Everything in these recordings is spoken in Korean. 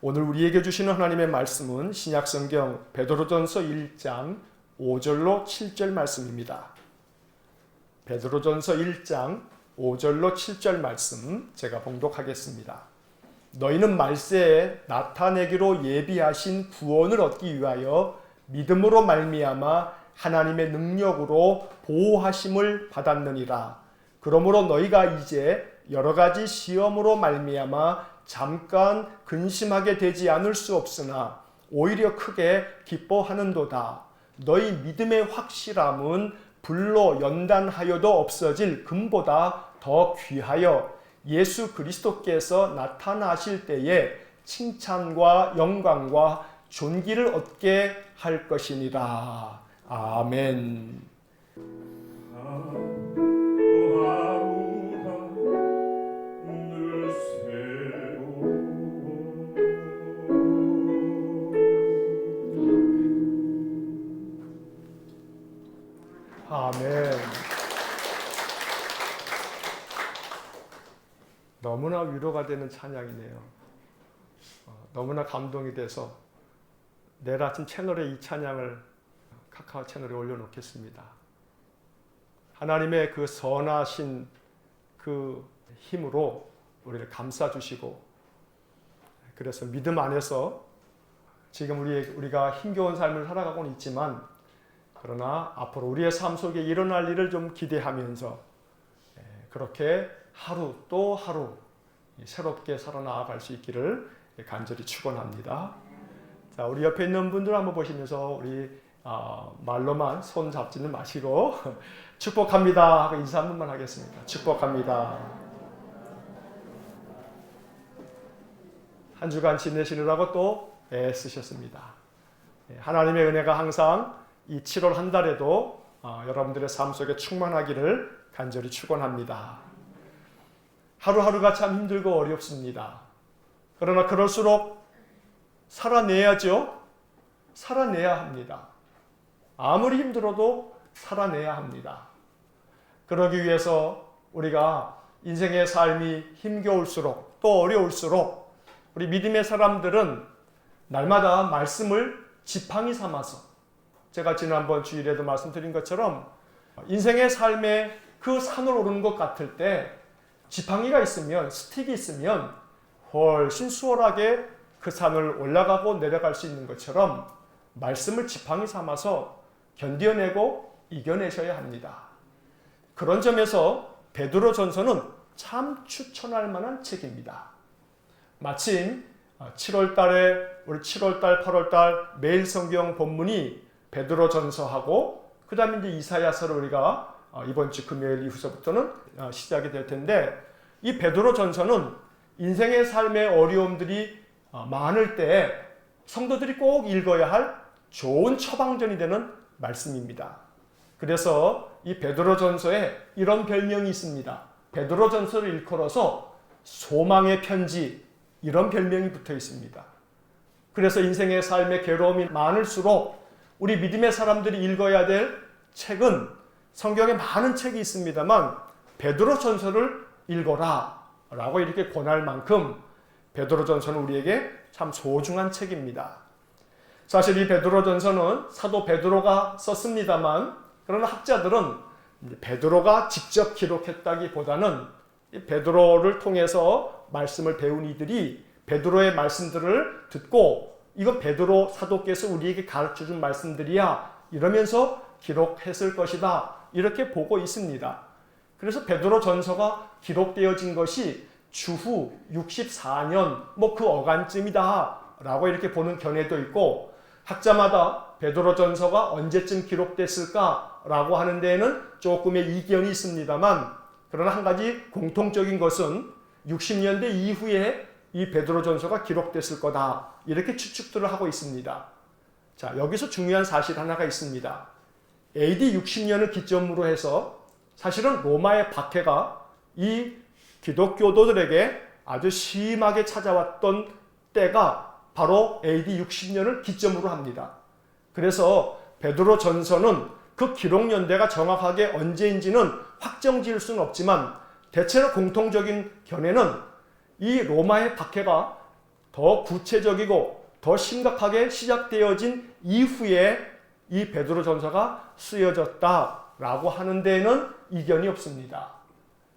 오늘 우리에게 주시는 하나님의 말씀은 신약성경 베드로전서 1장 5절로 7절 말씀입니다. 베드로전서 1장 5절로 7절 말씀 제가 봉독하겠습니다. 너희는 말세에 나타내기로 예비하신 구원을 얻기 위하여 믿음으로 말미암아 하나님의 능력으로 보호하심을 받았느니라. 그러므로 너희가 이제 여러 가지 시험으로 말미암아 잠깐 근심하게 되지 않을 수 없으나 오히려 크게 기뻐하는도다. 너희 믿음의 확실함은 불로 연단하여도 없어질 금보다 더 귀하여 예수 그리스도께서 나타나실 때에 칭찬과 영광과 존귀를 얻게 할 것이니라. 아멘. 아멘. 너무나 위로가 되는 찬양이네요. 너무나 감동이 돼서 내일 아침 채널에 이 찬양을 카카오 채널에 올려놓겠습니다. 하나님의 그 선하신 그 힘으로 우리를 감싸주시고, 그래서 믿음 안에서 지금 우리가 힘겨운 삶을 살아가고는 있지만, 그러나 앞으로 우리의 삶 속에 일어날 일을 좀 기대하면서 그렇게 하루 또 하루 새롭게 살아나갈 수 있기를 간절히 축원합니다. 자, 우리 옆에 있는 분들 한번 보시면서 우리 말로만 손 잡지는 마시고 축복합니다 하고 인사 한 번만 하겠습니다. 축복합니다. 한 주간 지내시느라고 또 애쓰셨습니다. 하나님의 은혜가 항상 이 7월 한 달에도 여러분들의 삶 속에 충만하기를 간절히 축원합니다. 하루하루가 참 힘들고 어렵습니다. 그러나 그럴수록 살아내야죠. 살아내야 합니다. 아무리 힘들어도 살아내야 합니다. 그러기 위해서 우리가 인생의 삶이 힘겨울수록 또 어려울수록 우리 믿음의 사람들은 날마다 말씀을 지팡이 삼아서, 제가 지난번 주일에도 말씀드린 것처럼 인생의 삶에 그 산을 오르는 것 같을 때 지팡이가 있으면, 스틱이 있으면 훨씬 수월하게 그 산을 올라가고 내려갈 수 있는 것처럼 말씀을 지팡이 삼아서 견뎌내고 이겨내셔야 합니다. 그런 점에서 베드로전서는 참 추천할 만한 책입니다. 마침 7월달에 우리 7월달, 8월달 매일 성경 본문이 베드로전서하고 그 다음에 이제 이사야서를 우리가 이번 주 금요일 이후서부터는 시작이 될 텐데, 이 베드로전서는 인생의 삶의 어려움들이 많을 때 성도들이 꼭 읽어야 할 좋은 처방전이 되는 말씀입니다. 그래서 이 베드로전서에 이런 별명이 있습니다. 베드로전서를 일컬어서 소망의 편지, 이런 별명이 붙어 있습니다. 그래서 인생의 삶의 괴로움이 많을수록 우리 믿음의 사람들이 읽어야 될 책은, 성경에 많은 책이 있습니다만 베드로전서를 읽어라 라고 이렇게 권할 만큼 베드로전서는 우리에게 참 소중한 책입니다. 사실 이 베드로전서는 사도 베드로가 썼습니다만, 그러나 학자들은 베드로가 직접 기록했다기보다는 베드로를 통해서 말씀을 배운 이들이 베드로의 말씀들을 듣고 이건 베드로 사도께서 우리에게 가르쳐준 말씀들이야 이러면서 기록했을 것이다 이렇게 보고 있습니다. 그래서 베드로전서가 기록되어진 것이 주후 64년 그 어간쯤이다 라고 이렇게 보는 견해도 있고, 학자마다 베드로전서가 언제쯤 기록됐을까 라고 하는 데에는 조금의 이견이 있습니다만, 그러나 한 가지 공통적인 것은 60년대 이후에 이 베드로전서가 기록됐을 거다 이렇게 추측들을 하고 있습니다. 자, 여기서 중요한 사실 하나가 있습니다. AD 60년을 기점으로 해서 사실은 로마의 박해가 이 기독교도들에게 아주 심하게 찾아왔던 때가 바로 AD 60년을 기점으로 합니다. 그래서 베드로전서는 그 기록 연대가 정확하게 언제인지는 확정 지을 수는 없지만 대체로 공통적인 견해는 이 로마의 박해가 더 구체적이고 더 심각하게 시작되어진 이후에 이 베드로전서가 쓰여졌다라고 하는 데에는 이견이 없습니다.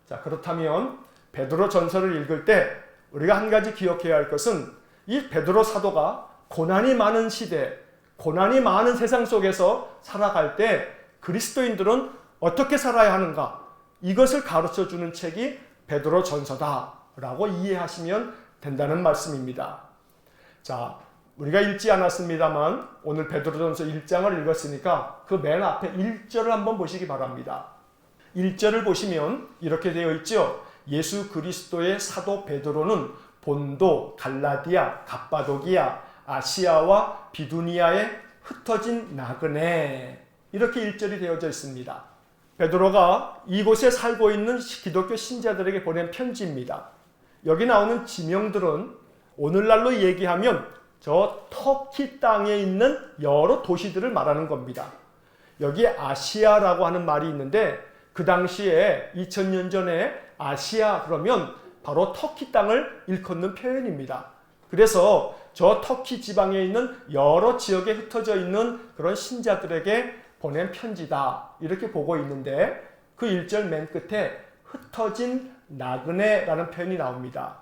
자, 그렇다면 베드로전서를 읽을 때 우리가 한 가지 기억해야 할 것은 이 베드로 사도가 고난이 많은 시대, 고난이 많은 세상 속에서 살아갈 때 그리스도인들은 어떻게 살아야 하는가, 이것을 가르쳐주는 책이 베드로전서다라고 이해하시면 된다는 말씀입니다. 자, 우리가 읽지 않았습니다만 오늘 베드로전서 1장을 읽었으니까 그 맨 앞에 1절을 한번 보시기 바랍니다. 1절을 보시면 이렇게 되어 있죠. 예수 그리스도의 사도 베드로는 본도, 갈라디아, 갑바도기아, 아시아와 비두니아에 흩어진 나그네, 이렇게 1절이 되어져 있습니다. 베드로가 이곳에 살고 있는 기독교 신자들에게 보낸 편지입니다. 여기 나오는 지명들은 오늘날로 얘기하면 저 터키 땅에 있는 여러 도시들을 말하는 겁니다. 여기에 아시아라고 하는 말이 있는데 그 당시에 2000년 전에 아시아 그러면 바로 터키 땅을 일컫는 표현입니다. 그래서 저 터키 지방에 있는 여러 지역에 흩어져 있는 그런 신자들에게 보낸 편지다, 이렇게 보고 있는데 그 1절 맨 끝에 흩어진 나그네라는 표현이 나옵니다.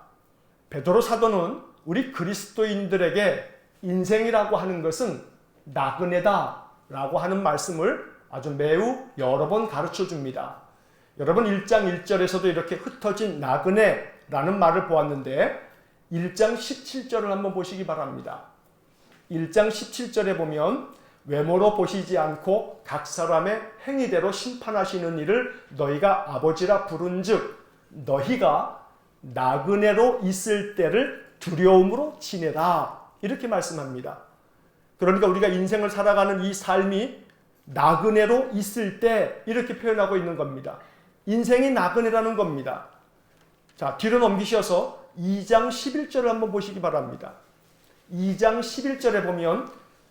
베드로 사도는 우리 그리스도인들에게 인생이라고 하는 것은 나그네다라고 하는 말씀을 아주 매우 여러 번 가르쳐 줍니다. 여러분 1장 1절에서도 이렇게 흩어진 나그네라는 말을 보았는데 1장 17절을 한번 보시기 바랍니다. 1장 17절에 보면 외모로 보시지 않고 각 사람의 행위대로 심판하시는 이를 너희가 아버지라 부른즉 너희가 나그네로 있을 때를 두려움으로 지내라, 이렇게 말씀합니다. 그러니까 우리가 인생을 살아가는 이 삶이 나그네로 있을 때 이렇게 표현하고 있는 겁니다. 인생이 나그네라는 겁니다. 자, 뒤로 넘기셔서 2장 11절을 한번 보시기 바랍니다. 2장 11절에 보면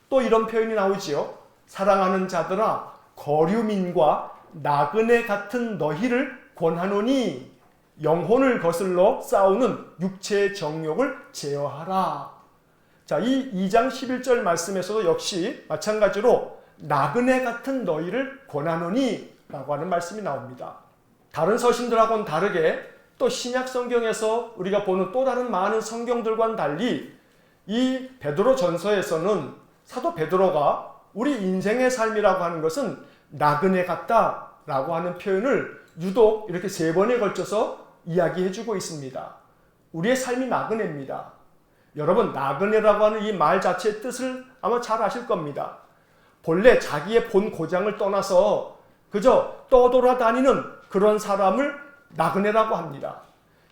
또 이런 표현이 나오지요. 사랑하는 자들아 거류민과 나그네 같은 너희를 권하노니 영혼을 거슬러 싸우는 육체의 정욕을 제어하라. 자, 이 2장 11절 말씀에서도 역시 마찬가지로 나그네 같은 너희를 권하노니 라고 하는 말씀이 나옵니다. 다른 서신들하고는 다르게 또 신약 성경에서 우리가 보는 또 다른 많은 성경들과는 달리 이 베드로 전서에서는 사도 베드로가 우리 인생의 삶이라고 하는 것은 나그네 같다라고 하는 표현을 유독 이렇게 3번에 걸쳐서 이야기해주고 있습니다. 우리의 삶이 나그네입니다. 여러분, 나그네라고 하는 이 말 자체의 뜻을 아마 잘 아실 겁니다. 본래 자기의 본 고장을 떠나서 그저 떠돌아다니는 그런 사람을 나그네라고 합니다.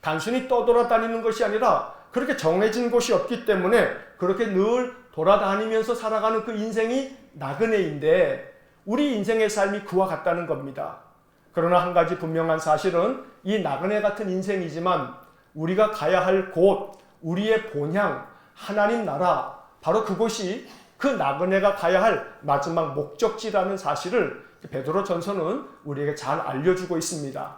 단순히 떠돌아다니는 것이 아니라 그렇게 정해진 곳이 없기 때문에 그렇게 늘 돌아다니면서 살아가는 그 인생이 나그네인데 우리 인생의 삶이 그와 같다는 겁니다. 그러나 한 가지 분명한 사실은 이 나그네 같은 인생이지만 우리가 가야 할 곳, 우리의 본향, 하나님 나라, 바로 그곳이 그 나그네가 가야 할 마지막 목적지라는 사실을 베드로 전서는 우리에게 잘 알려주고 있습니다.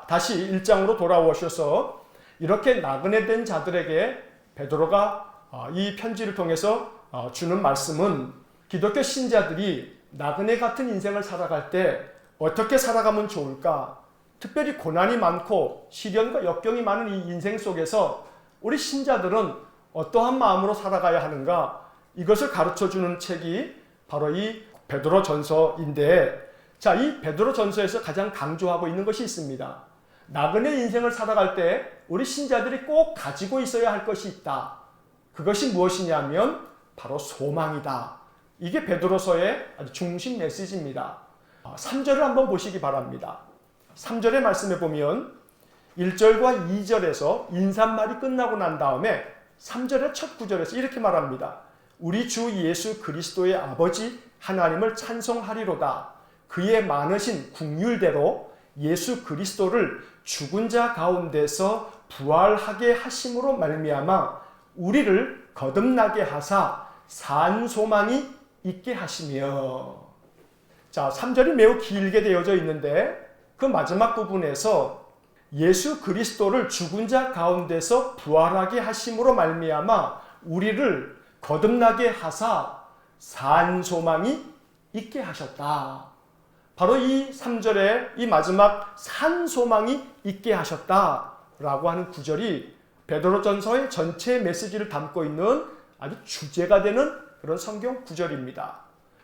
다시 1장으로 돌아오셔서 이렇게 나그네된 자들에게 베드로가 이 편지를 통해서 주는 말씀은 기독교 신자들이 나그네 같은 인생을 살아갈 때 어떻게 살아가면 좋을까? 특별히 고난이 많고 시련과 역경이 많은 이 인생 속에서 우리 신자들은 어떠한 마음으로 살아가야 하는가? 이것을 가르쳐주는 책이 바로 이 베드로 전서인데, 자, 이 베드로 전서에서 가장 강조하고 있는 것이 있습니다. 나그네 인생을 살아갈 때 우리 신자들이 꼭 가지고 있어야 할 것이 있다. 그것이 무엇이냐면 바로 소망이다. 이게 베드로서의 아주 중심 메시지입니다. 3절을 한번 보시기 바랍니다. 3절의 말씀에 보면 1절과 2절에서 인사말이 끝나고 난 다음에 3절의 첫 구절에서 이렇게 말합니다. 우리 주 예수 그리스도의 아버지 하나님을 찬송하리로다. 그의 많으신 긍휼대로 예수 그리스도를 죽은 자 가운데서 부활하게 하심으로 말미암아 우리를 거듭나게 하사 산 소망이 있게 하시며. 자, 3절이 매우 길게 되어져 있는데 그 마지막 부분에서 예수 그리스도를 죽은 자 가운데서 부활하게 하심으로 말미암아 우리를 거듭나게 하사 산 소망이 있게 하셨다. 바로 이 3절에 이 마지막 산 소망이 있게 하셨다라고 하는 구절이 베드로전서의 전체 메시지를 담고 있는 아주 주제가 되는 그런 성경 구절입니다.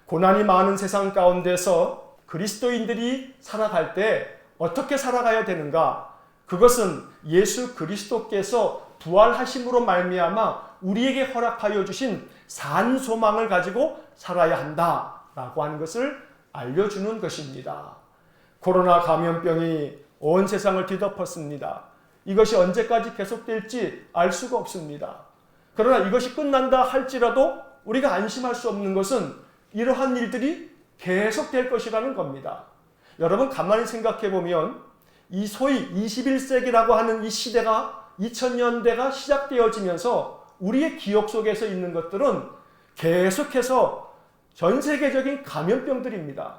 고난이 많은 세상 가운데서 그리스도인들이 살아갈 때 어떻게 살아가야 되는가? 그것은 예수 그리스도께서 부활하심으로 말미암아 우리에게 허락하여 주신 산 소망을 가지고 살아야 한다라고 하는 것을 알려주는 것입니다. 코로나 감염병이 온 세상을 뒤덮었습니다. 이것이 언제까지 계속될지 알 수가 없습니다. 그러나 이것이 끝난다 할지라도 우리가 안심할 수 없는 것은 이러한 일들이 계속될 것이라는 겁니다. 여러분 가만히 생각해 보면 이 소위 21세기라고 하는 이 시대가 2000년대가 시작되어지면서 우리의 기억 속에서 있는 것들은 계속해서 전 세계적인 감염병들입니다.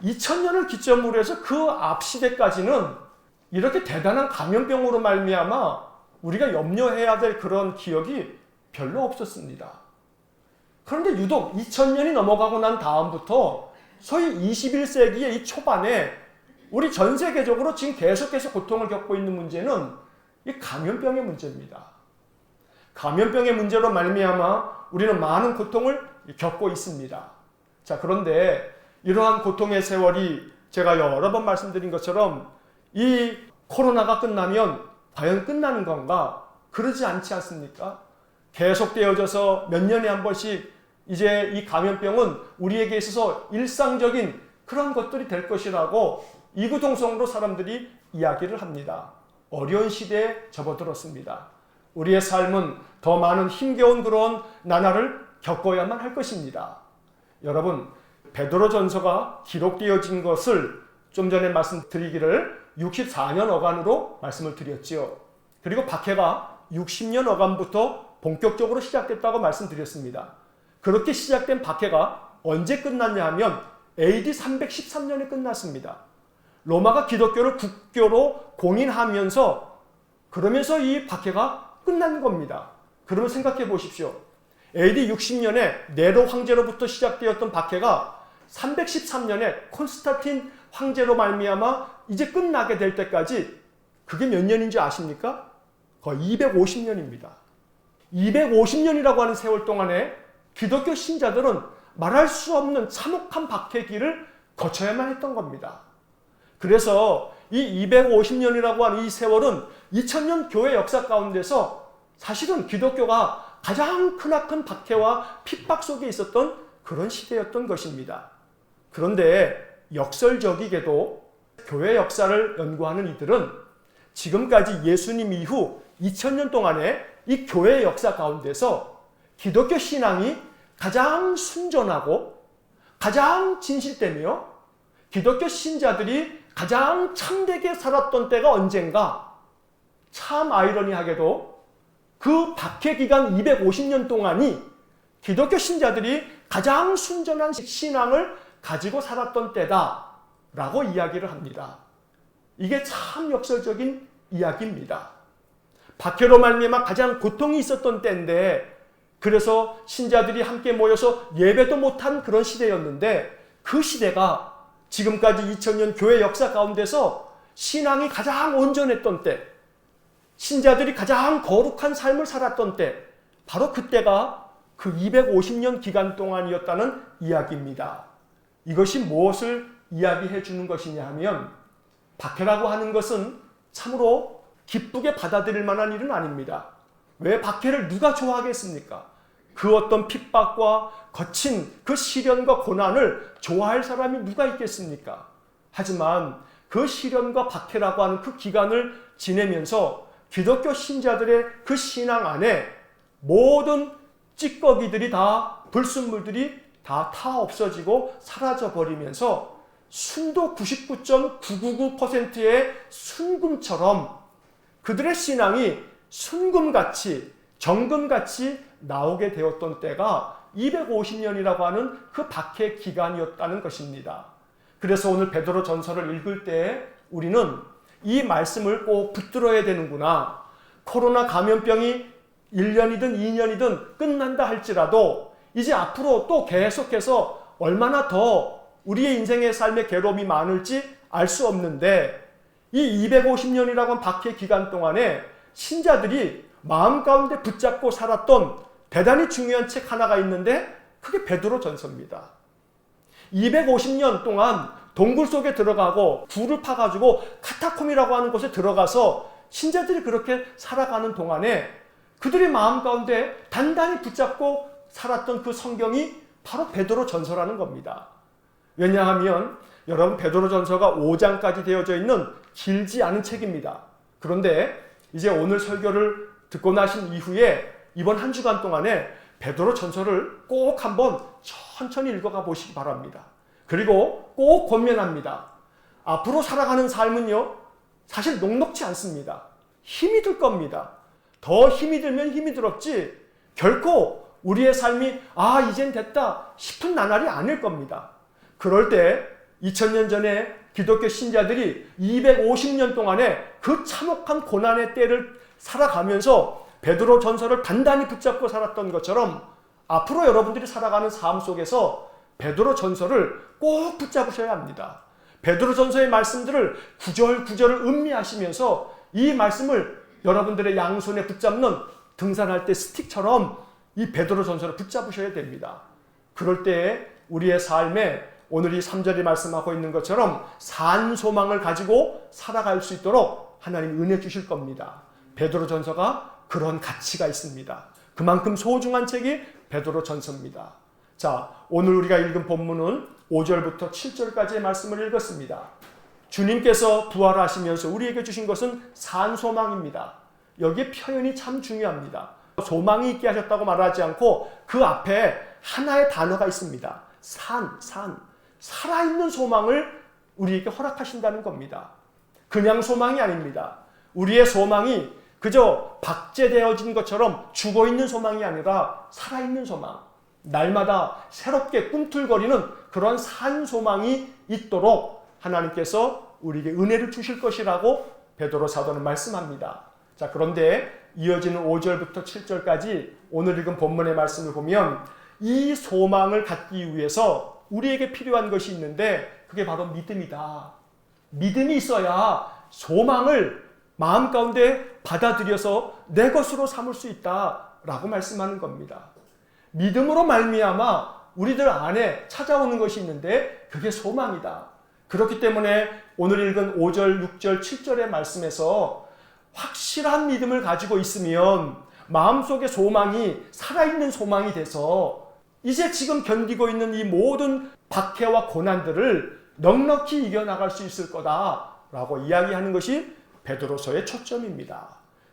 2000년을 기점으로 해서 그 앞 시대까지는 이렇게 대단한 감염병으로 말미암아 우리가 염려해야 될 그런 기억이 별로 없었습니다. 그런데 유독 2000년이 넘어가고 난 다음부터 소위 21세기의 이 초반에 우리 전 세계적으로 지금 계속해서 고통을 겪고 있는 문제는 이 감염병의 문제입니다. 감염병의 문제로 말미암아 우리는 많은 고통을 겪고 있습니다. 자, 그런데 이러한 고통의 세월이 제가 여러 번 말씀드린 것처럼 이 코로나가 끝나면 과연 끝나는 건가? 그러지 않지 않습니까? 계속되어져서 몇 년에 한 번씩 이제 이 감염병은 우리에게 있어서 일상적인 그런 것들이 될 것이라고 이구동성으로 사람들이 이야기를 합니다. 어려운 시대에 접어들었습니다. 우리의 삶은 더 많은 힘겨운 그런 나날을 겪어야만 할 것입니다. 여러분, 베드로전서가 기록되어진 것을 좀 전에 말씀드리기를 64년 어간으로 말씀을 드렸지요. 그리고 박해가 60년 어간부터 본격적으로 시작됐다고 말씀드렸습니다. 그렇게 시작된 박해가 언제 끝났냐 하면 AD 313년에 끝났습니다. 로마가 기독교를 국교로 공인하면서 그러면서 이 박해가 끝난 겁니다. 그러면 생각해 보십시오. AD 60년에 네로 황제로부터 시작되었던 박해가 313년에 콘스탄틴 황제로 말미암아 이제 끝나게 될 때까지 그게 몇 년인지 아십니까? 거의 250년입니다. 250년이라고 하는 세월 동안에 기독교 신자들은 말할 수 없는 참혹한 박해기를 거쳐야만 했던 겁니다. 그래서 이 250년이라고 하는 이 세월은 2000년 교회 역사 가운데서 사실은 기독교가 가장 크나큰 박해와 핍박 속에 있었던 그런 시대였던 것입니다. 그런데 역설적이게도 교회 역사를 연구하는 이들은 지금까지 예수님 이후 2000년 동안에 이 교회 역사 가운데서 기독교 신앙이 가장 순전하고 가장 진실되며 기독교 신자들이 가장 참되게 살았던 때가 언젠가? 참 아이러니하게도 그 박해 기간 250년 동안이 기독교 신자들이 가장 순전한 신앙을 가지고 살았던 때다라고 이야기를 합니다. 이게 참 역설적인 이야기입니다. 박해로 말미암아 가장 고통이 있었던 때인데 그래서 신자들이 함께 모여서 예배도 못한 그런 시대였는데 그 시대가 지금까지 2000년 교회 역사 가운데서 신앙이 가장 온전했던 때, 신자들이 가장 거룩한 삶을 살았던 때, 바로 그때가 그 250년 기간 동안이었다는 이야기입니다. 이것이 무엇을 이야기해 주는 것이냐 하면 박해라고 하는 것은 참으로 기쁘게 받아들일 만한 일은 아닙니다. 왜 박해를 누가 좋아하겠습니까? 그 어떤 핍박과 거친 그 시련과 고난을 좋아할 사람이 누가 있겠습니까? 하지만 그 시련과 박해라고 하는 그 기간을 지내면서 기독교 신자들의 그 신앙 안에 모든 찌꺼기들이 다 불순물들이 다 타 없어지고 사라져 버리면서 순도 99.999%의 순금처럼 그들의 신앙이 순금같이 정금같이 나오게 되었던 때가 250년이라고 하는 그 박해 기간이었다는 것입니다. 그래서 오늘 베드로 전서를 읽을 때 우리는 이 말씀을 꼭 붙들어야 되는구나. 코로나 감염병이 1년이든 2년이든 끝난다 할지라도 이제 앞으로 또 계속해서 얼마나 더 우리의 인생의 삶의 괴로움이 많을지 알 수 없는데 이 250년이라고 하는 박해 기간 동안에 신자들이 마음 가운데 붙잡고 살았던 대단히 중요한 책 하나가 있는데 그게 베드로 전서입니다. 250년 동안 동굴 속에 들어가고 굴을 파가지고 카타콤이라고 하는 곳에 들어가서 신자들이 그렇게 살아가는 동안에 그들의 마음 가운데 단단히 붙잡고 살았던 그 성경이 바로 베드로 전서라는 겁니다. 왜냐하면 여러분 베드로 전서가 5장까지 되어져 있는 길지 않은 책입니다. 그런데 이제 오늘 설교를 듣고 나신 이후에 이번 한 주간 동안에 베드로 전서를 꼭 한번 천천히 읽어가 보시기 바랍니다. 그리고 꼭 권면합니다. 앞으로 살아가는 삶은요, 사실 녹록지 않습니다. 힘이 들 겁니다. 더 힘이 들면 힘이 들었지 결코 우리의 삶이 이젠 됐다 싶은 나날이 아닐 겁니다. 그럴 때 2000년 전에 기독교 신자들이 250년 동안에 그 참혹한 고난의 때를 살아가면서 베드로 전서를 단단히 붙잡고 살았던 것처럼 앞으로 여러분들이 살아가는 삶 속에서 베드로 전서를 꼭 붙잡으셔야 합니다. 베드로 전서의 말씀들을 구절구절을 음미하시면서 이 말씀을 여러분들의 양손에 붙잡는 등산할 때 스틱처럼 이 베드로 전서를 붙잡으셔야 됩니다. 그럴 때 우리의 삶에 오늘 이 3절이 말씀하고 있는 것처럼 산 소망을 가지고 살아갈 수 있도록 하나님 은혜 주실 겁니다. 베드로 전서가 그런 가치가 있습니다. 그만큼 소중한 책이 베드로 전서입니다. 자, 오늘 우리가 읽은 본문은 5절부터 7절까지의 말씀을 읽었습니다. 주님께서 부활하시면서 우리에게 주신 것은 산 소망입니다. 여기에 표현이 참 중요합니다. 소망이 있게 하셨다고 말하지 않고 그 앞에 하나의 단어가 있습니다. 산. 살아있는 소망을 우리에게 허락하신다는 겁니다. 그냥 소망이 아닙니다. 우리의 소망이 그저 박제되어진 것처럼 죽어있는 소망이 아니라 살아있는 소망. 날마다 새롭게 꿈틀거리는 그런 산 소망이 있도록 하나님께서 우리에게 은혜를 주실 것이라고 베드로 사도는 말씀합니다. 자, 그런데 이어지는 5절부터 7절까지 오늘 읽은 본문의 말씀을 보면 이 소망을 갖기 위해서 우리에게 필요한 것이 있는데 그게 바로 믿음이다. 믿음이 있어야 소망을 마음 가운데 받아들여서 내 것으로 삼을 수 있다라고 말씀하는 겁니다. 믿음으로 말미암아 우리들 안에 찾아오는 것이 있는데 그게 소망이다. 그렇기 때문에 오늘 읽은 5절, 6절, 7절의 말씀에서 확실한 믿음을 가지고 있으면 마음속의 소망이 살아있는 소망이 돼서 이제 지금 견디고 있는 이 모든 박해와 고난들을 넉넉히 이겨나갈 수 있을 거다라고 이야기하는 것이 베드로서의 초점입니다.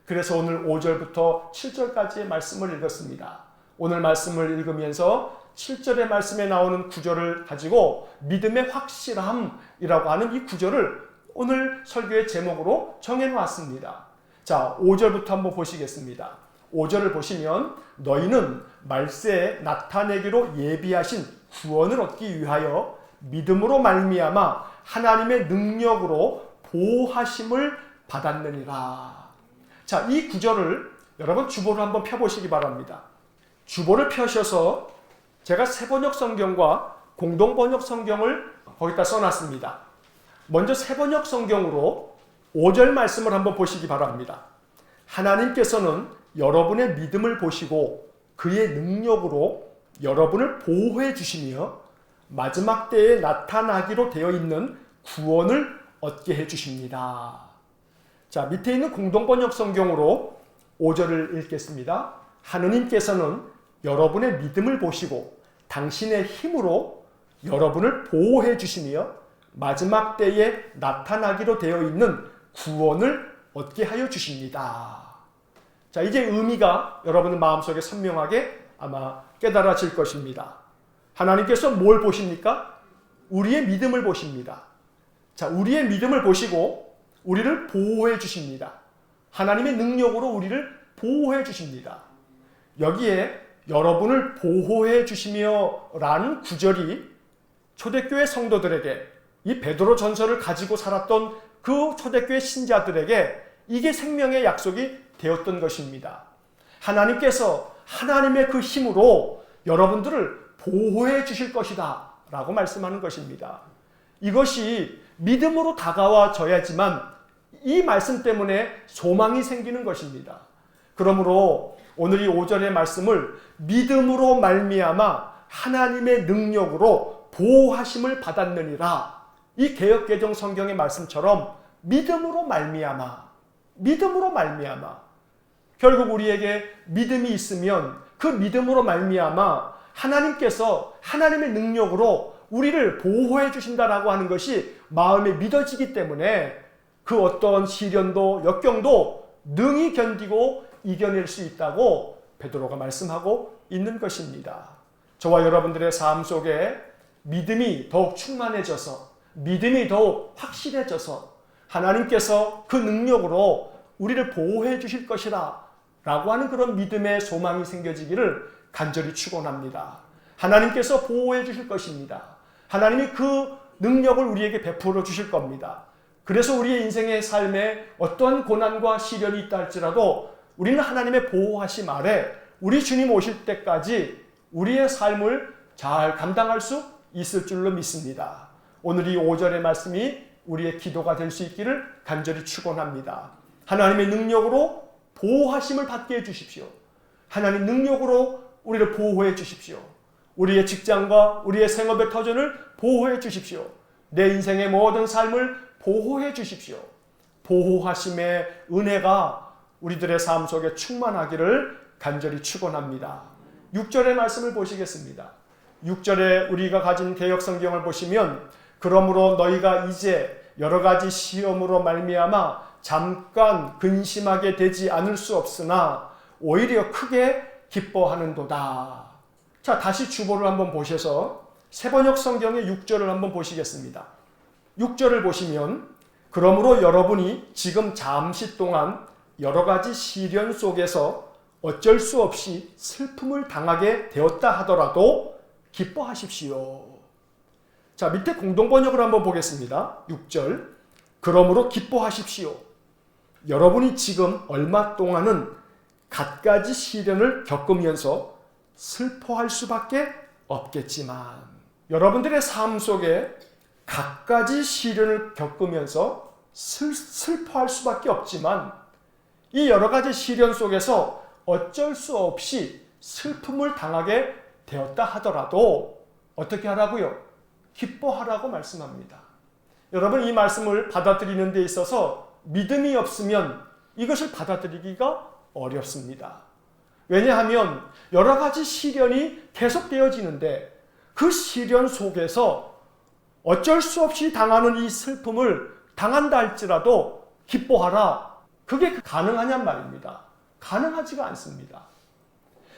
그래서 오늘 5절부터 7절까지의 말씀을 읽었습니다. 오늘 말씀을 읽으면서 7절의 말씀에 나오는 구절을 가지고 믿음의 확실함이라고 하는 이 구절을 오늘 설교의 제목으로 정해놓았습니다. 자, 5절부터 한번 보시겠습니다. 5절을 보시면 너희는 말세에 나타내기로 예비하신 구원을 얻기 위하여 믿음으로 말미암아 하나님의 능력으로 보호하심을 받았느니라. 자, 이 구절을 여러분 주보를 한번 펴보시기 바랍니다. 주보를 펴셔서 제가 새번역 성경과 공동번역 성경을 거기다 써놨습니다. 먼저 새번역 성경으로 5절 말씀을 한번 보시기 바랍니다. 하나님께서는 여러분의 믿음을 보시고 그의 능력으로 여러분을 보호해 주시며 마지막 때에 나타나기로 되어 있는 구원을 얻게 해 주십니다. 자, 밑에 있는 공동번역 성경으로 5절을 읽겠습니다. 하느님께서는 여러분의 믿음을 보시고 당신의 힘으로 여러분을 보호해 주시며 마지막 때에 나타나기로 되어 있는 구원을 얻게 하여 주십니다. 자, 이제 의미가 여러분의 마음속에 선명하게 아마 깨달아질 것입니다. 하나님께서 뭘 보십니까? 우리의 믿음을 보십니다. 자, 우리의 믿음을 보시고 우리를 보호해 주십니다. 하나님의 능력으로 우리를 보호해 주십니다. 여기에 여러분을 보호해 주시며 라는 구절이 초대교회 성도들에게 이 베드로 전서를 가지고 살았던 그 초대교회 신자들에게 이게 생명의 약속이 되었던 것입니다. 하나님께서 하나님의 그 힘으로 여러분들을 보호해 주실 것이다 라고 말씀하는 것입니다. 이것이 믿음으로 다가와져야지만 이 말씀 때문에 소망이 생기는 것입니다. 그러므로 오늘 이 5절의 말씀을 믿음으로 말미암아 하나님의 능력으로 보호하심을 받았느니라. 이 개역개정 성경의 말씀처럼 믿음으로 말미암아 결국 우리에게 믿음이 있으면 그 믿음으로 말미암아 하나님께서 하나님의 능력으로 우리를 보호해 주신다라고 하는 것이 마음에 믿어지기 때문에 그 어떤 시련도 역경도 능히 견디고 이겨낼 수 있다고 베드로가 말씀하고 있는 것입니다. 저와 여러분들의 삶 속에 믿음이 더욱 충만해져서 믿음이 더욱 확실해져서 하나님께서 그 능력으로 우리를 보호해 주실 것이라 라고 하는 그런 믿음의 소망이 생겨지기를 간절히 축원합니다. 하나님께서 보호해 주실 것입니다. 하나님이 그 능력을 우리에게 베풀어 주실 겁니다. 그래서 우리의 인생의 삶에 어떠한 고난과 시련이 있다 할지라도 우리는 하나님의 보호하심 아래 우리 주님 오실 때까지 우리의 삶을 잘 감당할 수 있을 줄로 믿습니다. 오늘 이 5절의 말씀이 우리의 기도가 될 수 있기를 간절히 축원합니다. 하나님의 능력으로 보호하심을 받게 해주십시오. 하나님 능력으로 우리를 보호해 주십시오. 우리의 직장과 우리의 생업의 터전을 보호해 주십시오. 내 인생의 모든 삶을 보호해 주십시오. 보호하심의 은혜가 우리들의 삶 속에 충만하기를 간절히 축원합니다. 6절의 말씀을 보시겠습니다. 6절에 우리가 가진 개역성경을 보시면 그러므로 너희가 이제 여러 가지 시험으로 말미암아 잠깐 근심하게 되지 않을 수 없으나 오히려 크게 기뻐하는도다. 자, 다시 주보를 한번 보셔서 세번역 성경의 6절을 한번 보시겠습니다. 6절을 보시면 그러므로 여러분이 지금 잠시 동안 여러 가지 시련 속에서 어쩔 수 없이 슬픔을 당하게 되었다 하더라도 기뻐하십시오. 자, 밑에 공동번역을 한번 보겠습니다. 6절. 그러므로 기뻐하십시오. 여러분이 지금 얼마 동안은 갖가지 시련을 겪으면서 슬퍼할 수밖에 없겠지만 여러분들의 삶 속에 갖가지 시련을 겪으면서 슬퍼할 수밖에 없지만 이 여러 가지 시련 속에서 어쩔 수 없이 슬픔을 당하게 되었다 하더라도 어떻게 하라고요? 기뻐하라고 말씀합니다. 여러분, 이 말씀을 받아들이는 데 있어서 믿음이 없으면 이것을 받아들이기가 어렵습니다. 왜냐하면 여러 가지 시련이 계속되어지는데 그 시련 속에서 어쩔 수 없이 당하는 이 슬픔을 당한다 할지라도 기뻐하라. 그게 가능하냔 말입니다. 가능하지가 않습니다.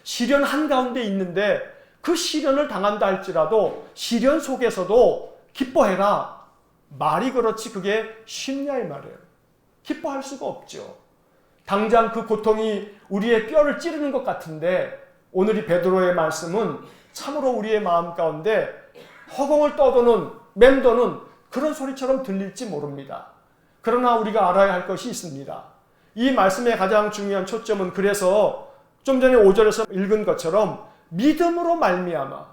시련 한가운데 있는데 그 시련을 당한다 할지라도 시련 속에서도 기뻐해라. 말이 그렇지 그게 쉽냐 이 말이에요. 기뻐할 수가 없죠. 당장 그 고통이 우리의 뼈를 찌르는 것 같은데 오늘 이 베드로의 말씀은 참으로 우리의 마음 가운데 허공을 떠도는 맴도는 그런 소리처럼 들릴지 모릅니다. 그러나 우리가 알아야 할 것이 있습니다. 이 말씀의 가장 중요한 초점은 그래서 좀 전에 5절에서 읽은 것처럼 믿음으로 말미암아,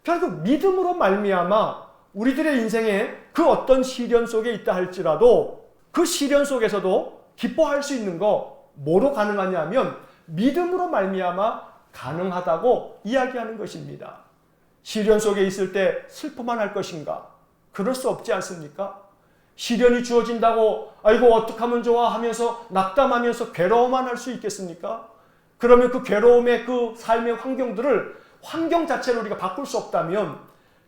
결국 믿음으로 말미암아 우리들의 인생에 그 어떤 시련 속에 있다 할지라도 그 시련 속에서도 기뻐할 수 있는 거 뭐로 가능하냐 하면 믿음으로 말미암아 가능하다고 이야기하는 것입니다. 시련 속에 있을 때 슬퍼만 할 것인가? 그럴 수 없지 않습니까? 시련이 주어진다고 아이고 어떡하면 좋아 하면서 낙담하면서 괴로워만 할 수 있겠습니까? 그러면 그 괴로움의 그 삶의 환경 자체를 우리가 바꿀 수 없다면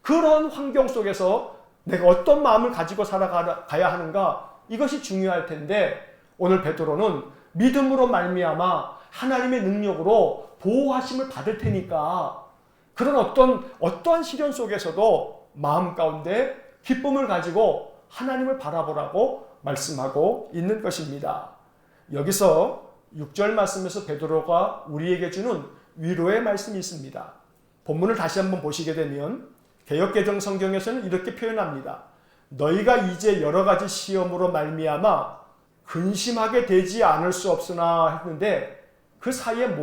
그런 환경 속에서 내가 어떤 마음을 가지고 살아가야 하는가, 이것이 중요할 텐데 오늘 베드로는 믿음으로 말미암아 하나님의 능력으로 보호하심을 받을 테니까 그런 어떠한 시련 속에서도 마음 가운데 기쁨을 가지고 하나님을 바라보라고 말씀하고 있는 것입니다. 여기서 6절 말씀에서 베드로가 우리에게 주는 위로의 말씀이 있습니다. 본문을 다시 한번 보시게 되면 개역개정 성경에서는 이렇게 표현합니다. 너희가 이제 여러 가지 시험으로 말미암아 근심하게 되지 않을 수 없으나 했는데 그 사이에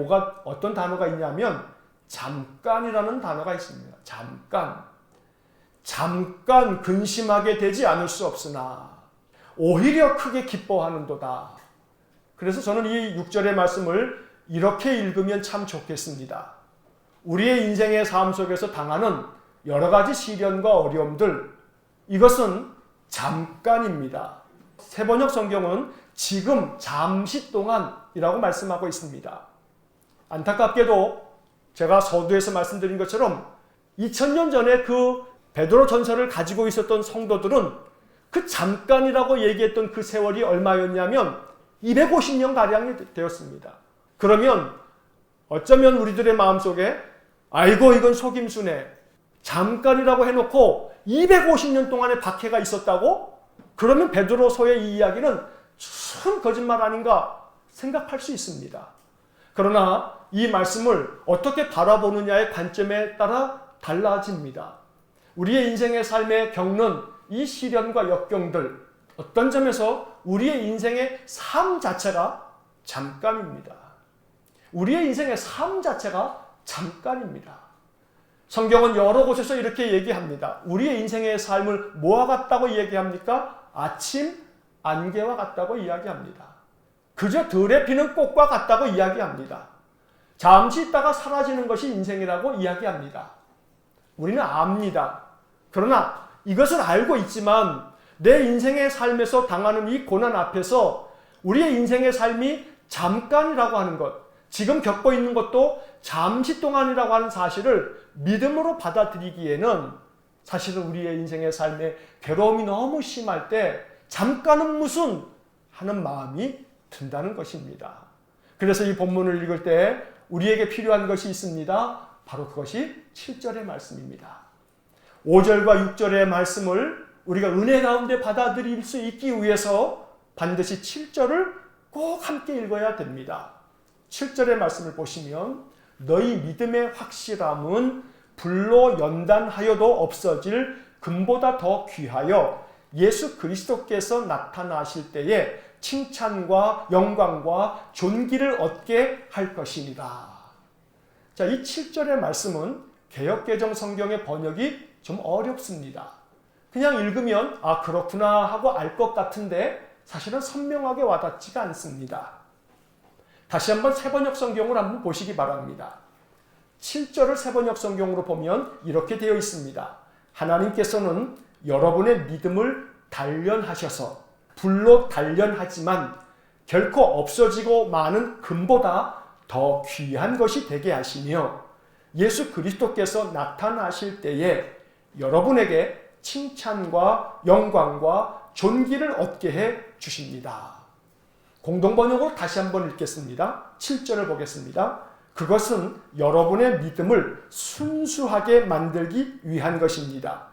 어떤 단어가 있냐면 잠깐이라는 단어가 있습니다. 잠깐 근심하게 되지 않을 수 없으나 오히려 크게 기뻐하는도다. 그래서 저는 이 6절의 말씀을 이렇게 읽으면 참 좋겠습니다. 우리의 인생의 삶 속에서 당하는 여러 가지 시련과 어려움들, 이것은 잠깐입니다. 세번역 성경은 지금 잠시 동안이라고 말씀하고 있습니다. 안타깝게도 제가 서두에서 말씀드린 것처럼 2000년 전에 그 베드로 전서를 가지고 있었던 성도들은 그 잠깐이라고 얘기했던 그 세월이 얼마였냐면 250년가량이 되었습니다. 그러면 어쩌면 우리들의 마음속에 아이고 이건 속임수네, 잠깐이라고 해놓고 250년 동안의 박해가 있었다고? 그러면 베드로서의 이 이야기는 참 거짓말 아닌가 생각할 수 있습니다. 그러나 이 말씀을 어떻게 바라보느냐의 관점에 따라 달라집니다. 우리의 인생의 삶에 겪는 이 시련과 역경들, 어떤 점에서 우리의 인생의 삶 자체가 잠깐입니다. 우리의 인생의 삶 자체가 잠깐입니다. 성경은 여러 곳에서 이렇게 얘기합니다. 우리의 인생의 삶을 뭐와 같다고 얘기합니까? 아침 안개와 같다고 이야기합니다. 그저 들에 피는 꽃과 같다고 이야기합니다. 잠시 있다가 사라지는 것이 인생이라고 이야기합니다. 우리는 압니다. 그러나 이것을 알고 있지만 내 인생의 삶에서 당하는 이 고난 앞에서 우리의 인생의 삶이 잠깐이라고 하는 것, 지금 겪고 있는 것도 잠시 동안이라고 하는 사실을 믿음으로 받아들이기에는 사실은 우리의 인생의 삶에 괴로움이 너무 심할 때 잠깐은 무슨 하는 마음이 든다는 것입니다. 그래서 이 본문을 읽을 때 우리에게 필요한 것이 있습니다. 바로 그것이 7절의 말씀입니다. 5절과 6절의 말씀을 우리가 은혜 가운데 받아들일 수 있기 위해서 반드시 7절을 꼭 함께 읽어야 됩니다. 7절의 말씀을 보시면 너희 믿음의 확실함은 불로 연단하여도 없어질 금보다 더 귀하여 예수 그리스도께서 나타나실 때에 칭찬과 영광과 존귀를 얻게 할 것이니라. 자, 이 7절의 말씀은 개역개정 성경의 번역이 좀 어렵습니다. 그냥 읽으면 아 그렇구나 하고 알 것 같은데 사실은 선명하게 와닿지가 않습니다. 다시 한번 세번역 성경을 한번 보시기 바랍니다. 7절을 세번역 성경으로 보면 이렇게 되어 있습니다. 하나님께서는 여러분의 믿음을 단련하셔서 불로 단련하지만 결코 없어지고 마는 금보다 더 귀한 것이 되게 하시며 예수 그리스도께서 나타나실 때에 여러분에게 칭찬과 영광과 존귀를 얻게 해 주십니다. 공동번역으로 다시 한번 읽겠습니다. 7절을 보겠습니다. 그것은 여러분의 믿음을 순수하게 만들기 위한 것입니다.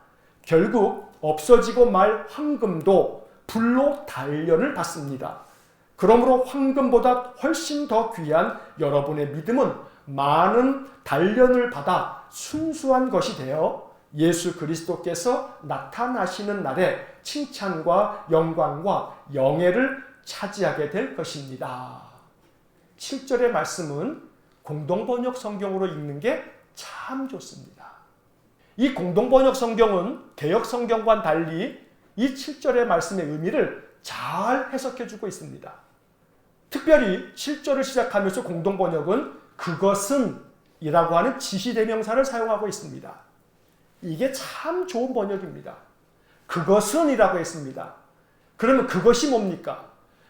결국 없어지고 말 황금도 불로 단련을 받습니다. 그러므로 황금보다 훨씬 더 귀한 여러분의 믿음은 많은 단련을 받아 순수한 것이 되어 예수 그리스도께서 나타나시는 날에 칭찬과 영광과 영예를 차지하게 될 것입니다. 7절의 말씀은 공동번역 성경으로 읽는 게 참 좋습니다. 이 공동번역 성경은 개역 성경과는 달리 이 7절의 말씀의 의미를 잘 해석해주고 있습니다. 특별히 7절을 시작하면서 공동번역은 그것은 이라고 하는 지시대명사를 사용하고 있습니다. 이게 참 좋은 번역입니다. 그것은 이라고 했습니다. 그러면 그것이 뭡니까?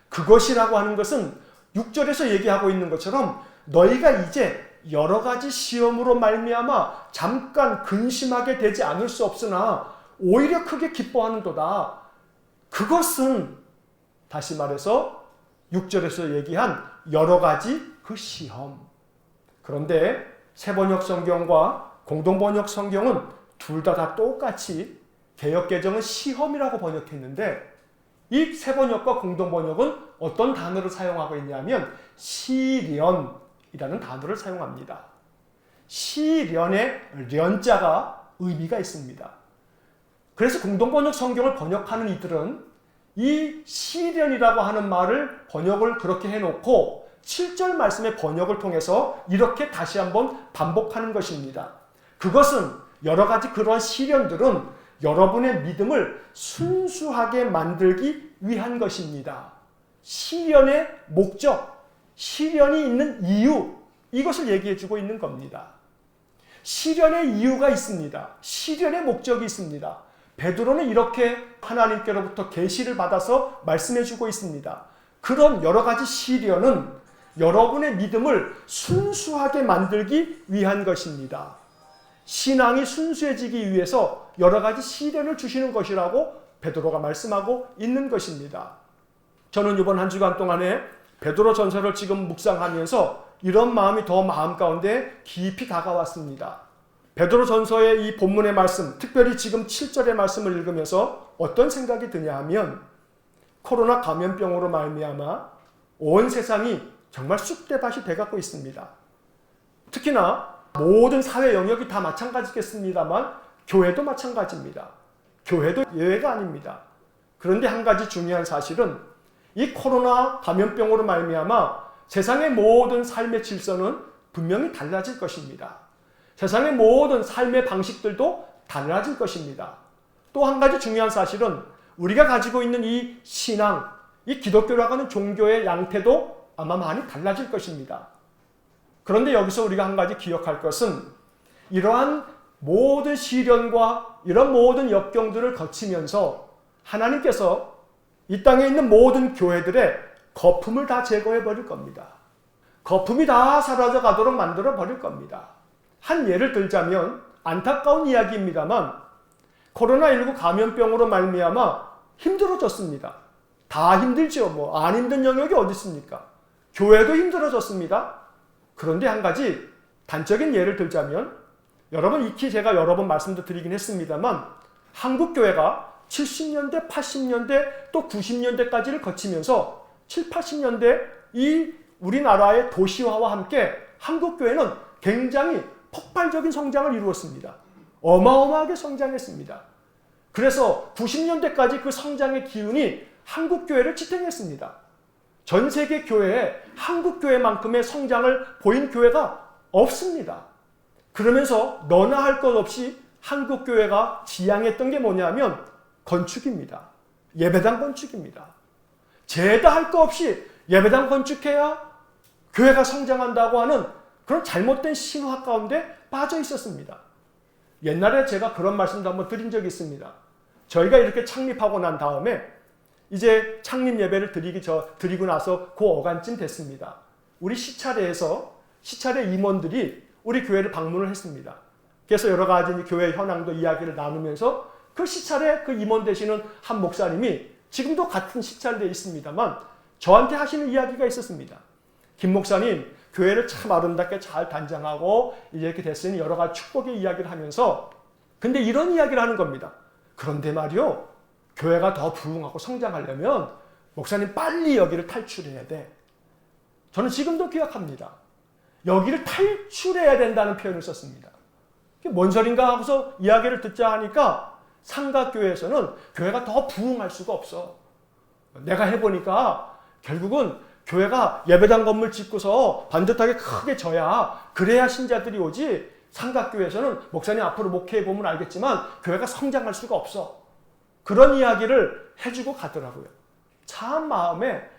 그것이라고 하는 것은 6절에서 얘기하고 있는 것처럼 너희가 이제 여러 가지 시험으로 말미암아 잠깐 근심하게 되지 않을 수 없으나 오히려 크게 기뻐하는도다. 그것은 다시 말해서 6절에서 얘기한 여러 가지 그 시험. 그런데 세번역 성경과 공동번역 성경은 둘 다 똑같이 개역개정은 시험이라고 번역했는데 이 세번역과 공동번역은 어떤 단어를 사용하고 있냐면 시련이라는 단어를 사용합니다. 시련의 련자가 의미가 있습니다. 그래서 공동번역 성경을 번역하는 이들은 이 시련이라고 하는 말을 번역을 그렇게 해놓고 7절 말씀의 번역을 통해서 이렇게 다시 한번 반복하는 것입니다. 그것은 여러 가지 그러한 시련들은 여러분의 믿음을 순수하게 만들기 위한 것입니다. 시련의 목적, 시련이 있는 이유, 이것을 얘기해주고 있는 겁니다. 시련의 이유가 있습니다. 시련의 목적이 있습니다. 베드로는 이렇게 하나님께로부터 계시를 받아서 말씀해주고 있습니다. 그런 여러 가지 시련은 여러분의 믿음을 순수하게 만들기 위한 것입니다. 신앙이 순수해지기 위해서 여러 가지 시련을 주시는 것이라고 베드로가 말씀하고 있는 것입니다. 저는 이번 한 주간 동안에 베드로 전서를 지금 묵상하면서 이런 마음이 더 마음 가운데 깊이 다가왔습니다. 베드로 전서의 이 본문의 말씀, 특별히 지금 7절의 말씀을 읽으면서 어떤 생각이 드냐 하면 코로나 감염병으로 말미암아 온 세상이 정말 쑥대밭이 돼가고 있습니다. 특히나 모든 사회 영역이 다 마찬가지겠습니다만 교회도 마찬가지입니다. 교회도 예외가 아닙니다. 그런데 한 가지 중요한 사실은 이 코로나 감염병으로 말미암아 세상의 모든 삶의 질서는 분명히 달라질 것입니다. 세상의 모든 삶의 방식들도 달라질 것입니다. 또 한 가지 중요한 사실은 우리가 가지고 있는 이 신앙, 이 기독교라고 하는 종교의 양태도 아마 많이 달라질 것입니다. 그런데 여기서 우리가 한 가지 기억할 것은 이러한 모든 시련과 이런 모든 역경들을 거치면서 하나님께서 이 땅에 있는 모든 교회들의 거품을 다 제거해 버릴 겁니다. 거품이 다 사라져 가도록 만들어 버릴 겁니다. 한 예를 들자면 안타까운 이야기입니다만 코로나19 감염병으로 말미암아 힘들어졌습니다. 다 힘들죠. 안 힘든 영역이 어디 있습니까? 교회도 힘들어졌습니다. 그런데 한 가지 단적인 예를 들자면 여러분 익히 제가 여러 번 말씀도 드리긴 했습니다만 한국교회가 70년대, 80년대 또 90년대까지를 거치면서 7, 80년대 이 우리나라의 도시화와 함께 한국교회는 굉장히 폭발적인 성장을 이루었습니다. 어마어마하게 성장했습니다. 그래서 90년대까지 그 성장의 기운이 한국교회를 지탱했습니다. 전 세계 교회에 한국교회만큼의 성장을 보인 교회가 없습니다. 그러면서 너나 할 것 없이 한국교회가 지향했던 게 뭐냐면 건축입니다. 예배당 건축입니다. 죄다 할 거 없이 예배당 건축해야 교회가 성장한다고 하는 그런 잘못된 신화 가운데 빠져 있었습니다. 옛날에 제가 그런 말씀도 한번 드린 적이 있습니다. 저희가 이렇게 창립하고 난 다음에 이제 창립 예배를 드리고 나서 그 어간쯤 됐습니다. 우리 시차례 임원들이 우리 교회를 방문을 했습니다. 그래서 여러 가지 교회 현황도 이야기를 나누면서 그 시차례 그 임원 되시는 한 목사님이 지금도 같은 시차례에 있습니다만 저한테 하시는 이야기가 있었습니다. 김 목사님, 교회를 참 아름답게 잘 단장하고 이렇게 됐으니 여러 가지 축복의 이야기를 하면서 근데 이런 이야기를 하는 겁니다. 그런데 말이요, 교회가 더 부흥하고 성장하려면 목사님 빨리 여기를 탈출해야 돼. 저는 지금도 기억합니다. 여기를 탈출해야 된다는 표현을 썼습니다. 그게 뭔 소린가 하고서 이야기를 듣자 하니까 삼각교회에서는 교회가 더 부흥할 수가 없어. 내가 해보니까 결국은 교회가 예배당 건물 짓고서 반듯하게 크게 져야 그래야 신자들이 오지 삼각교회에서는 목사님 앞으로 목회해보면 알겠지만 교회가 성장할 수가 없어. 그런 이야기를 해주고 가더라고요. 참 마음에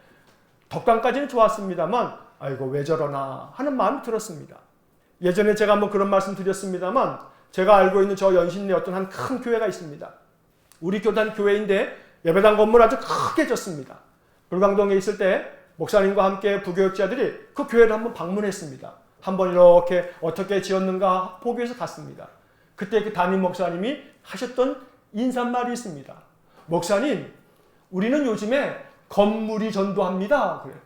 덕담까지는 좋았습니다만 아이고 왜 저러나 하는 마음이 들었습니다. 예전에 제가 한번 그런 말씀 드렸습니다만 제가 알고 있는 저 연신내 어떤 한 큰 교회가 있습니다. 우리 교단 교회인데 예배당 건물 아주 크게 졌습니다. 불광동에 있을 때 목사님과 함께 부교육자들이 그 교회를 한번 방문했습니다. 한번 이렇게 어떻게 지었는가 보기 위해서 갔습니다. 그때 그 담임 목사님이 하셨던 인사말이 있습니다. 목사님, 우리는 요즘에 건물이 전도합니다. 그래요.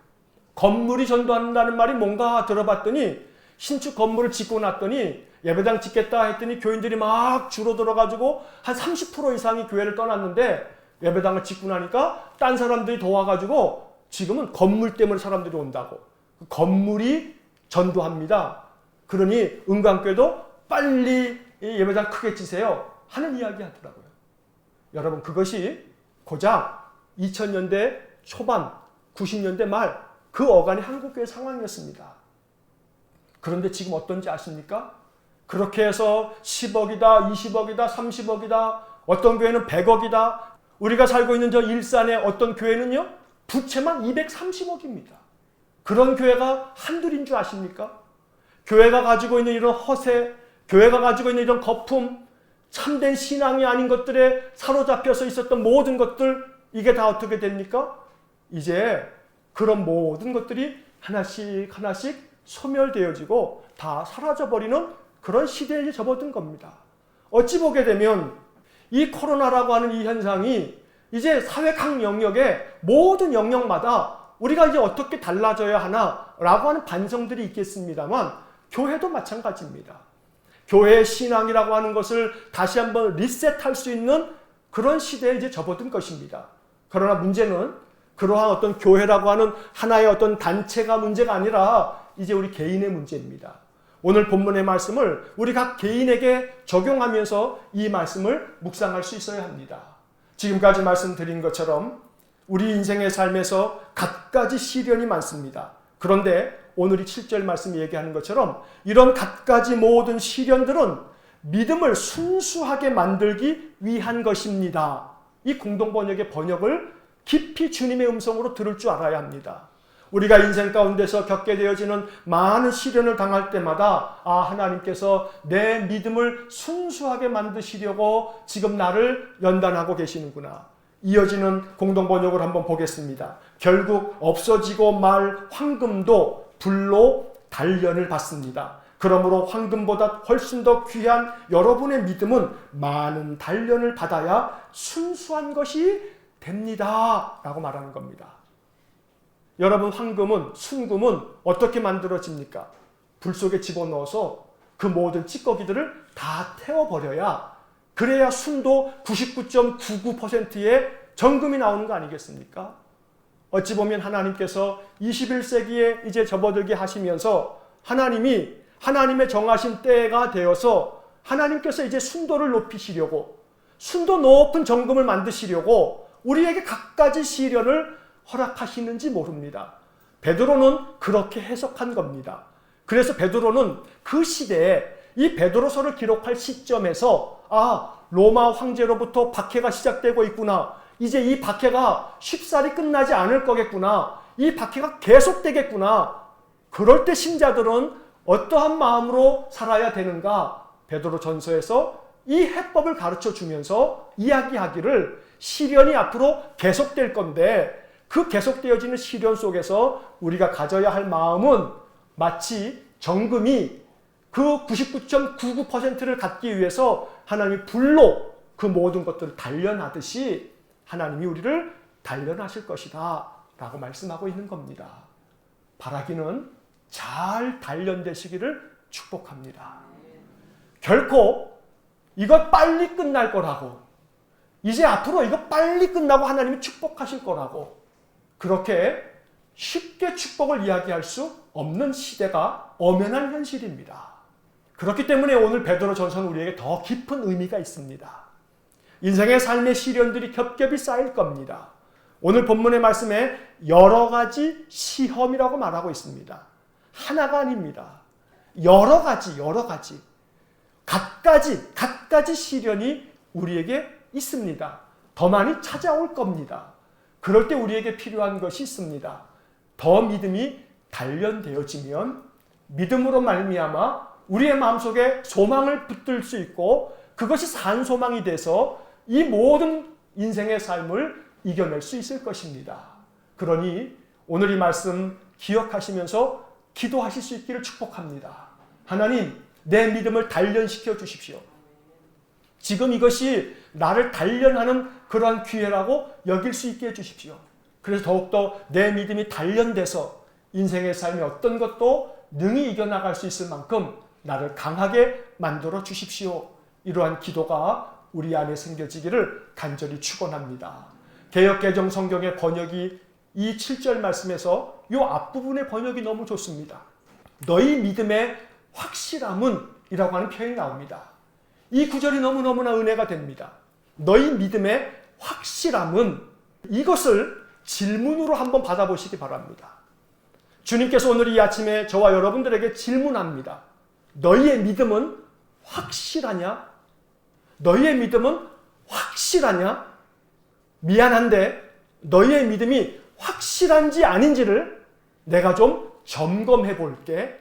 건물이 전도한다는 말이 뭔가 들어봤더니 신축 건물을 짓고 났더니 예배당 짓겠다 했더니 교인들이 막 줄어들어가지고 한 30% 이상이 교회를 떠났는데 예배당을 짓고 나니까 딴 사람들이 더 와가지고 지금은 건물 때문에 사람들이 온다고. 건물이 전도합니다. 그러니 은광교회도 빨리 예배당 크게 지세요 하는 이야기 하더라고요. 여러분 그것이 고작 2000년대 초반 90년대 말 그 어간이 한국교회 상황이었습니다. 그런데 지금 어떤지 아십니까? 그렇게 해서 10억이다, 20억이다, 30억이다, 어떤 교회는 100억이다. 우리가 살고 있는 저 일산의 어떤 교회는요, 부채만 230억입니다. 그런 교회가 한둘인 줄 아십니까? 교회가 가지고 있는 이런 허세, 교회가 가지고 있는 이런 거품, 참된 신앙이 아닌 것들에 사로잡혀서 있었던 모든 것들, 이게 다 어떻게 됩니까? 이제 그런 모든 것들이 하나씩 하나씩 소멸되어지고 다 사라져버리는 그런 시대에 접어든 겁니다. 어찌 보게 되면 이 코로나라고 하는 이 현상이 이제 사회 각 영역의 모든 영역마다 우리가 이제 어떻게 달라져야 하나라고 하는 반성들이 있겠습니다만, 교회도 마찬가지입니다. 교회의 신앙이라고 하는 것을 다시 한번 리셋할 수 있는 그런 시대에 이제 접어든 것입니다. 그러나 문제는 그러한 어떤 교회라고 하는 하나의 어떤 단체가 문제가 아니라 이제 우리 개인의 문제입니다. 오늘 본문의 말씀을 우리 각 개인에게 적용하면서 이 말씀을 묵상할 수 있어야 합니다. 지금까지 말씀드린 것처럼 우리 인생의 삶에서 갖가지 시련이 많습니다. 그런데 오늘 이 7절 말씀이 얘기하는 것처럼 이런 갖가지 모든 시련들은 믿음을 순수하게 만들기 위한 것입니다. 이 공동번역의 번역을 깊이 주님의 음성으로 들을 줄 알아야 합니다. 우리가 인생 가운데서 겪게 되어지는 많은 시련을 당할 때마다 하나님께서 내 믿음을 순수하게 만드시려고 지금 나를 연단하고 계시는구나. 이어지는 공동번역을 한번 보겠습니다. 결국 없어지고 말 황금도 불로 단련을 받습니다. 그러므로 황금보다 훨씬 더 귀한 여러분의 믿음은 많은 단련을 받아야 순수한 것이 됩니다. 라고 말하는 겁니다. 여러분, 황금은, 순금은 어떻게 만들어집니까? 불 속에 집어넣어서 그 모든 찌꺼기들을 다 태워버려야, 그래야 순도 99.99%의 정금이 나오는 거 아니겠습니까? 어찌 보면 하나님께서 21세기에 이제 접어들게 하시면서 하나님이 하나님의 정하신 때가 되어서 하나님께서 이제 순도를 높이시려고, 순도 높은 정금을 만드시려고 우리에게 갖가지 시련을 허락하시는지 모릅니다. 베드로는 그렇게 해석한 겁니다. 그래서 베드로는 그 시대에 이 베드로서를 기록할 시점에서 로마 황제로부터 박해가 시작되고 있구나. 이제 이 박해가 쉽사리 끝나지 않을 거겠구나. 이 박해가 계속되겠구나. 그럴 때 신자들은 어떠한 마음으로 살아야 되는가? 베드로 전서에서 이 해법을 가르쳐 주면서 이야기하기를, 시련이 앞으로 계속될 건데 그 계속되어지는 시련 속에서 우리가 가져야 할 마음은 마치 정금이 그 99.99%를 갖기 위해서 하나님이 불로 그 모든 것들을 단련하듯이 하나님이 우리를 단련하실 것이다 라고 말씀하고 있는 겁니다. 바라기는 잘 단련되시기를 축복합니다. 결코 이거 빨리 끝날 거라고, 이제 앞으로 이거 빨리 끝나고 하나님이 축복하실 거라고, 그렇게 쉽게 축복을 이야기할 수 없는 시대가 엄연한 현실입니다. 그렇기 때문에 오늘 베드로 전서는 우리에게 더 깊은 의미가 있습니다. 인생의 삶의 시련들이 겹겹이 쌓일 겁니다. 오늘 본문의 말씀에 여러 가지 시험이라고 말하고 있습니다. 하나가 아닙니다. 여러 가지. 갖가지 시련이 우리에게 있습니다. 더 많이 찾아올 겁니다. 그럴 때 우리에게 필요한 것이 있습니다. 더 믿음이 단련되어지면 믿음으로 말미암아 우리의 마음속에 소망을 붙들 수 있고, 그것이 산 소망이 돼서 이 모든 인생의 삶을 이겨낼 수 있을 것입니다. 그러니 오늘 이 말씀 기억하시면서 기도하실 수 있기를 축복합니다. 하나님, 내 믿음을 단련시켜 주십시오. 지금 이것이 나를 단련하는 그러한 기회라고 여길 수 있게 해주십시오. 그래서 더욱더 내 믿음이 단련돼서 인생의 삶의 어떤 것도 능히 이겨나갈 수 있을 만큼 나를 강하게 만들어 주십시오. 이러한 기도가 우리 안에 생겨지기를 간절히 축원합니다. 개역개정 성경의 번역이 이 7절 말씀에서 이 앞부분의 번역이 너무 좋습니다. 너희 믿음의 확실함은 이라고 하는 표현이 나옵니다. 이 구절이 너무너무나 은혜가 됩니다. 너희 믿음의 확실함은, 이것을 질문으로 한번 받아보시기 바랍니다. 주님께서 오늘 이 아침에 저와 여러분들에게 질문합니다. 너희의 믿음은 확실하냐? 너희의 믿음은 확실하냐? 미안한데 너희의 믿음이 확실한지 아닌지를 내가 좀 점검해 볼게.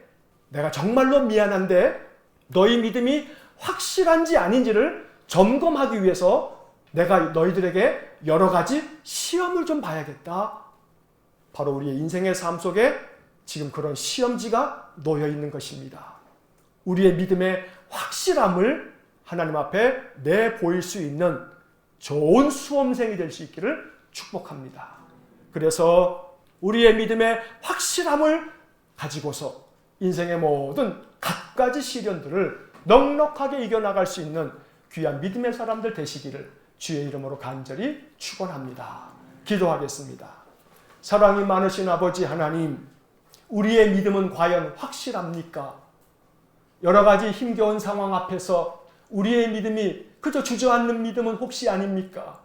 내가 정말로 미안한데 너희 믿음이 확실한지 아닌지를 점검하기 위해서 내가 너희들에게 여러 가지 시험을 좀 봐야겠다. 바로 우리의 인생의 삶 속에 지금 그런 시험지가 놓여 있는 것입니다. 우리의 믿음의 확실함을 하나님 앞에 내보일 수 있는 좋은 수험생이 될 수 있기를 축복합니다. 그래서 우리의 믿음의 확실함을 가지고서 인생의 모든 갖가지 시련들을 넉넉하게 이겨나갈 수 있는 귀한 믿음의 사람들 되시기를 주의 이름으로 간절히 축원합니다. 기도하겠습니다. 사랑이 많으신 아버지 하나님, 우리의 믿음은 과연 확실합니까? 여러 가지 힘겨운 상황 앞에서 우리의 믿음이 그저 주저앉는 믿음은 혹시 아닙니까?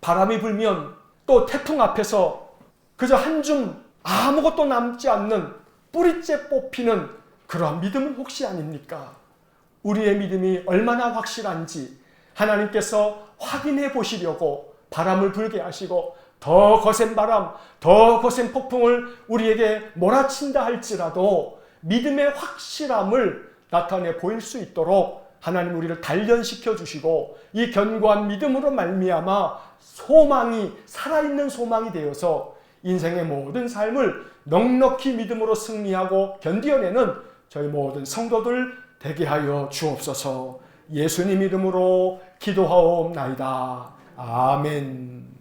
바람이 불면 또 태풍 앞에서 그저 한 줌 아무것도 남지 않는 뿌리째 뽑히는 그러한 믿음은 혹시 아닙니까? 우리의 믿음이 얼마나 확실한지 하나님께서 확인해 보시려고 바람을 불게 하시고 더 거센 바람, 더 거센 폭풍을 우리에게 몰아친다 할지라도 믿음의 확실함을 나타내 보일 수 있도록 하나님 우리를 단련시켜 주시고 이 견고한 믿음으로 말미암아 소망이 살아있는 소망이 되어서 인생의 모든 삶을 넉넉히 믿음으로 승리하고 견디어내는 저희 모든 성도들 되게 하여 주옵소서. 예수님 이름으로 기도하옵나이다. 아멘.